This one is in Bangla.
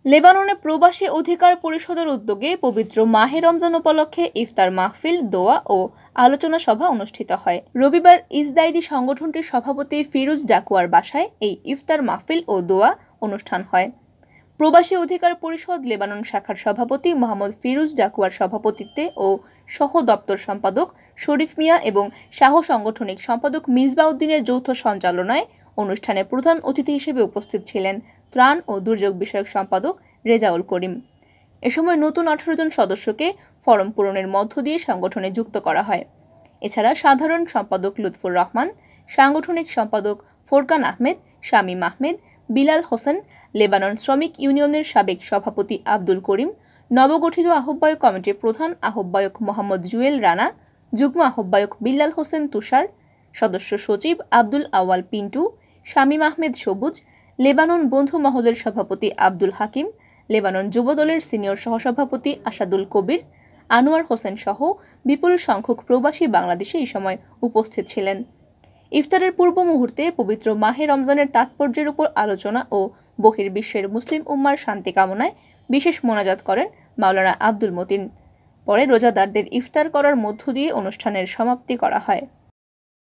লেবাননে প্রবাসী অধিকার পরিষদের উদ্যোগে পবিত্র মাহে রমজান উপলক্ষে ইফতার মাহফিল, দোয়া ও আলোচনা সভা অনুষ্ঠিত হয়। রবিবার ইসদাইদি সংগঠনটির সভাপতি ফিরুজ ডাকুয়ার বাসায় এই ইফতার মাহফিল ও দোয়া অনুষ্ঠান হয়। প্রবাসী অধিকার পরিষদ লেবানন শাখার সভাপতি মোহাম্মদ ফিরুজ ডাকুয়ার সভাপতিত্বে ও সহ দপ্তর সম্পাদক শরীফ মিয়া এবং শাহ সাংগঠনিক সম্পাদক মিসবাহ উদ্দিনের যৌথ সঞ্চালনায় অনুষ্ঠানে প্রধান অতিথি হিসেবে উপস্থিত ছিলেন ত্রাণ ও দুর্যোগ বিষয়ক সম্পাদক রেজাউল করিম। এ সময় নতুন 18 জন সদস্যকে ফরম পূরণের মধ্য দিয়ে সংগঠনে যুক্ত করা হয়। এছাড়া সাধারণ সম্পাদক লুৎফুর রহমান, সাংগঠনিক সম্পাদক ফোরকান আহমেদ, শামীম আহমেদ, বিলাল হোসেন, লেবানন শ্রমিক ইউনিয়নের সাবেক সভাপতি আব্দুল করিম, নবগঠিত আহ্বায়ক কমিটির প্রধান আহ্বায়ক মোহাম্মদ জুয়েল রানা, যুগ্ম আহ্বায়ক বিল্লাল হোসেন তুষার, সদস্য সচিব আব্দুল আওয়াল পিন্টু, শামীম আহমেদ সবুজ, লেবানন বন্ধু মহলের সভাপতি আব্দুল হাকিম, লেবানন যুবদলের সিনিয়র সহসভাপতি আসাদুল কবির, আনোয়ার হোসেন সহ বিপুল সংখ্যক প্রবাসী বাংলাদেশি এই সময় উপস্থিত ছিলেন। ইফতারের পূর্ব মুহূর্তে পবিত্র মাহে রমজানের তাৎপর্যের উপর আলোচনা ও বহির্বিশ্বের মুসলিম উম্মার শান্তি কামনায় বিশেষ মোনাজাত করেন মাওলানা আব্দুল মতিন। পরে রোজাদারদের ইফতার করার মধ্য দিয়ে অনুষ্ঠানের সমাপ্তি করা হয়।